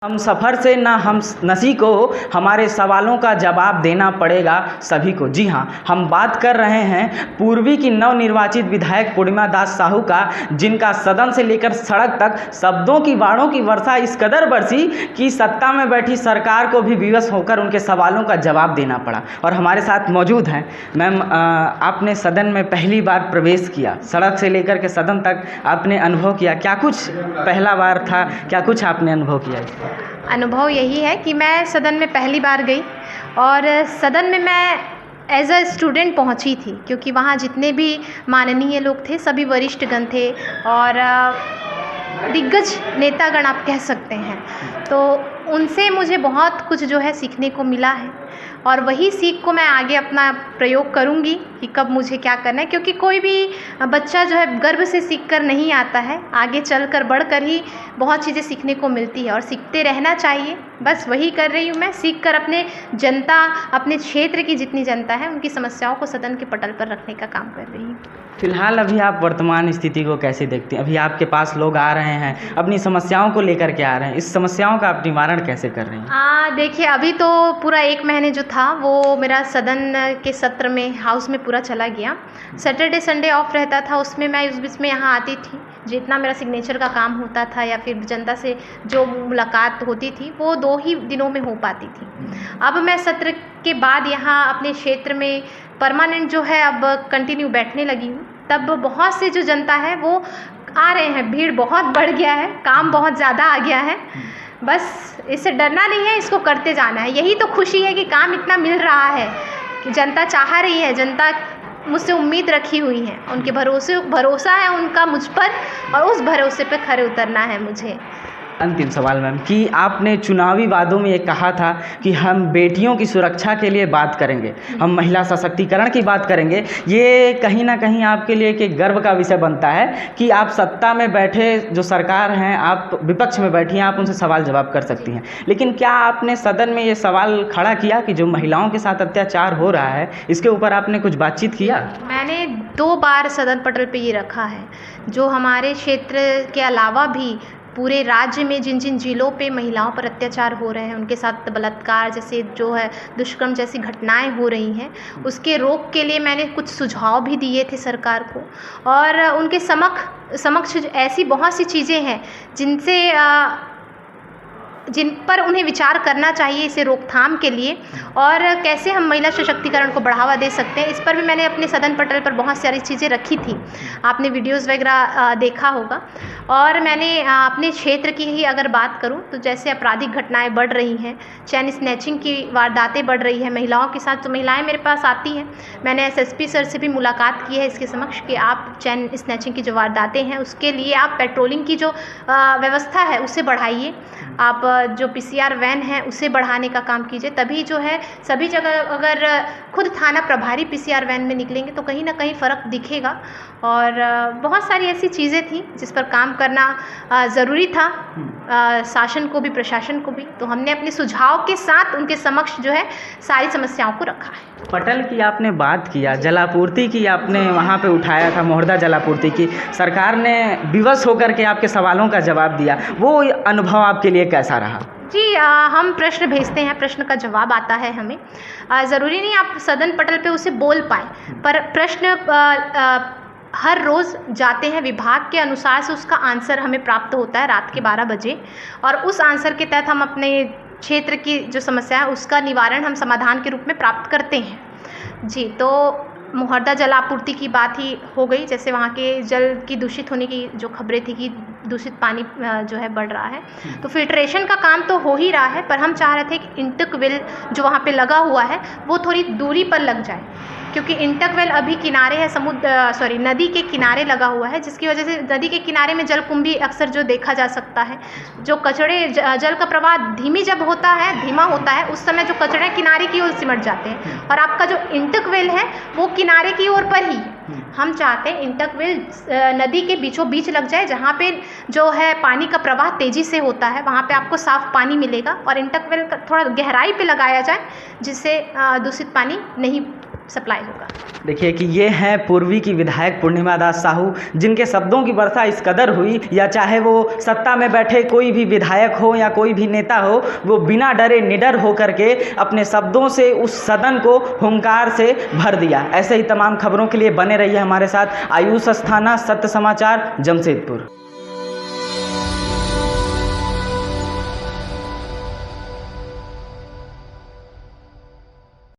हम सफ़र से ना हम नसी को हमारे सवालों का जवाब देना पड़ेगा सभी को। जी हाँ, हम बात कर रहे हैं पूर्वी की नवनिर्वाचित विधायक पूर्णिमा दास साहू का, जिनका सदन से लेकर सड़क तक शब्दों की बाढ़ों की वर्षा इस कदर बरसी कि सत्ता में बैठी सरकार को भी विवश होकर उनके सवालों का जवाब देना पड़ा। और हमारे साथ मौजूद हैं मैम, आपने सदन में पहली बार प्रवेश किया, सड़क से लेकर के सदन तक आपने अनुभव किया, क्या कुछ पहला बार था, क्या कुछ आपने अनुभव किया? अनुभव यही है कि मैं सदन में पहली बार गई और सदन में मैं एज अ स्टूडेंट पहुंची थी, क्योंकि वहाँ जितने भी माननीय लोग थे सभी वरिष्ठगण थे और दिग्गज नेतागण आप कह सकते हैं। तो उनसे मुझे बहुत कुछ जो है सीखने को मिला है और वही सीख को मैं आगे अपना प्रयोग करूंगी कि कब मुझे क्या करना है, क्योंकि कोई भी बच्चा जो है गर्भ से सीख कर नहीं आता है, आगे चलकर बढ़कर ही बहुत चीज़ें सीखने को मिलती है और सीखते रहना चाहिए। बस वही कर रही हूँ मैं, सीख कर अपने जनता, अपने क्षेत्र की जितनी जनता है उनकी समस्याओं को सदन के पटल पर रखने का काम कर रही हूँ। फिलहाल अभी आप वर्तमान स्थिति को कैसे देखते हैं? अभी आपके पास लोग आ रहे हैं, अपनी समस्याओं को लेकर के आ रहे हैं, इस समस्याओं का आप निवारण कैसे कर रहे हैं? देखिए, अभी तो पूरा 1 महीने जो था वो मेरा सदन के सत्र में हाउस में पूरा चला गया। सैटरडे संडे ऑफ रहता था, उसमें मैं उस बीच में यहाँ आती थी, जितना मेरा सिग्नेचर का काम होता था या फिर जनता से जो मुलाकात होती थी वो 2 ही दिनों में हो पाती थी। अब मैं सत्र के बाद यहाँ अपने क्षेत्र में परमानेंट जो है अब कंटिन्यू बैठने लगी हूँ। तब बहुत से जो जनता है वो आ रहे हैं, भीड़ बहुत बढ़ गया है, काम बहुत ज़्यादा आ गया है। बस इससे डरना नहीं है, इसको करते जाना है। यही तो खुशी है कि काम इतना मिल रहा है कि जनता चाह रही है, जनता मुझसे उम्मीद रखी हुई है, उनके भरोसा है उनका मुझ पर और उस भरोसे पर खरे उतरना है मुझे। अंतिम सवाल मैम, कि आपने चुनावी वादों में ये कहा था कि हम बेटियों की सुरक्षा के लिए बात करेंगे, हम महिला सशक्तिकरण की बात करेंगे। ये कहीं ना कहीं आपके लिए एक गर्व का विषय बनता है कि आप सत्ता में बैठे जो सरकार हैं, आप विपक्ष में बैठी हैं, आप उनसे सवाल जवाब कर सकती हैं। लेकिन क्या आपने सदन में ये सवाल खड़ा किया कि जो महिलाओं के साथ अत्याचार हो रहा है, इसके ऊपर आपने कुछ बातचीत किया? मैंने 2 बार सदन पटल पे ये रखा है, जो हमारे क्षेत्र के अलावा भी पूरे राज्य में जिन जिन जिलों पे महिलाओं पर अत्याचार हो रहे हैं, उनके साथ बलात्कार जैसे जो है दुष्कर्म जैसी घटनाएं हो रही हैं, उसके रोक के लिए मैंने कुछ सुझाव भी दिए थे सरकार को। और उनके समक्ष ऐसी बहुत सी चीज़ें हैं जिन पर उन्हें विचार करना चाहिए इसे रोकथाम के लिए, और कैसे हम महिला सशक्तिकरण को बढ़ावा दे सकते हैं। इस पर भी मैंने अपने सदन पटल पर बहुत सारी चीज़ें रखी थी, आपने वीडियोस वगैरह देखा होगा। और मैंने अपने क्षेत्र की ही अगर बात करूं तो जैसे आपराधिक घटनाएं बढ़ रही हैं, चैन स्नैचिंग की वारदातें बढ़ रही है महिलाओं के साथ, तो महिलाएं मेरे पास आती हैं। मैंने एसएसपी सर से भी मुलाकात की है इसके समक्ष कि आप चैन स्नैचिंग की जो वारदातें हैं उसके लिए आप पेट्रोलिंग की जो व्यवस्था है उसे बढ़ाइए, आप जो पीसीआर वैन है उसे बढ़ाने का काम कीजिए। तभी जो है सभी जगह अगर खुद थाना प्रभारी पीसीआर वैन में निकलेंगे तो कहीं ना कहीं फ़र्क दिखेगा। और बहुत सारी ऐसी चीज़ें थी जिस पर काम करना ज़रूरी था, शासन को भी प्रशासन को भी। तो हमने अपने सुझाव के साथ उनके समक्ष जो है सारी समस्याओं को रखा है। पटल की आपने बात किया, जलापूर्ति की आपने वहाँ पे उठाया था, मोहर्दा जलापूर्ति की, सरकार ने विवश होकर के आपके सवालों का जवाब दिया, वो अनुभव आपके लिए कैसा रहा? जी, हम प्रश्न भेजते हैं, प्रश्न का जवाब आता है हमें। ज़रूरी नहीं आप सदन पटल पे उसे बोल पाए, पर प्रश्न हर रोज़ जाते हैं, विभाग के अनुसार से उसका आंसर हमें प्राप्त होता है रात के 12 बजे, और उस आंसर के तहत हम अपने क्षेत्र की जो समस्या है उसका निवारण हम समाधान के रूप में प्राप्त करते हैं। जी, तो मोहर्दा जल आपूर्ति की बात ही हो गई, जैसे वहाँ के जल की दूषित होने की जो खबरें थी कि दूषित पानी जो है बढ़ रहा है, तो फिल्ट्रेशन का काम तो हो ही रहा है, पर हम चाह रहे थे कि इंटक वेल जो वहाँ पे लगा हुआ है वो थोड़ी दूरी पर लग जाए, क्योंकि इंटक वेल अभी किनारे है, नदी के किनारे लगा हुआ है, जिसकी वजह से नदी के किनारे में जलकुंभी अक्सर जो देखा जा सकता है, जो कचड़े जल का प्रवाह धीमा होता है उस समय जो कचड़े किनारे की ओर सिमट जाते हैं, और आपका जो इंटक वेल है वो किनारे की ओर पर ही हम चाहते हैं इंटक वेल नदी के बीचों बीच लग जाए, जहाँ पे जो है पानी का प्रवाह तेज़ी से होता है, वहाँ पे आपको साफ़ पानी मिलेगा, और इंटक वेल थोड़ा गहराई पे लगाया जाए जिससे दूषित पानी नहीं सप्लाई होगा। देखिए कि ये हैं पूर्वी की विधायक पूर्णिमा दास साहू, जिनके शब्दों की वर्षा इस कदर हुई, या चाहे वो सत्ता में बैठे कोई भी विधायक हो या कोई भी नेता हो, वो बिना डरे निडर होकर के अपने शब्दों से उस सदन को हुंकार से भर दिया। ऐसे ही तमाम खबरों के लिए बने रहिए हमारे साथ। आयुष अस्थाना, सत्य समाचार, जमशेदपुर।